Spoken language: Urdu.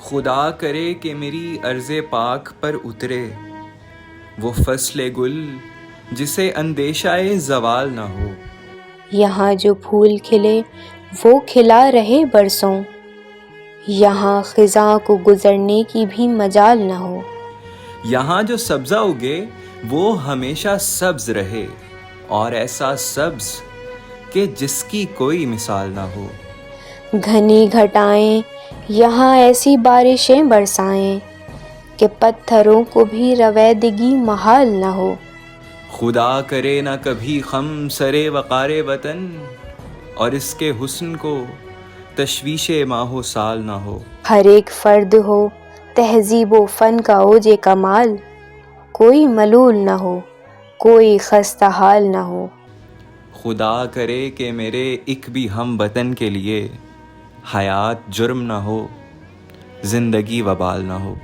خدا کرے کہ میری عرض پاک پر اترے وہ فصل گل جسے اندیشہ زوال نہ ہو۔ یہاں جو پھول کھلے وہ کھلا رہے برسوں، یہاں خزاں کو گزرنے کی بھی مجال نہ ہو۔ یہاں جو سبزہ اگے وہ ہمیشہ سبز رہے، اور ایسا سبز کہ جس کی کوئی مثال نہ ہو۔ گھنی گھٹائیں یہاں ایسی بارشیں برسائیں کہ پتھروں کو بھی رویدگی محال نہ ہو۔ خدا کرے نہ کبھی خم سرے وقار وطن، اور اس کے حسن کو تشویش ماہ و سال نہ ہو۔ ہر ایک فرد ہو تہذیب و فن کا اوج کمال، کوئی ملول نہ ہو، کوئی خستہ حال نہ ہو۔ خدا کرے کہ میرے ایک بھی ہم وطن کے لیے حیات جرم نہ ہو، زندگی وبال نہ ہو۔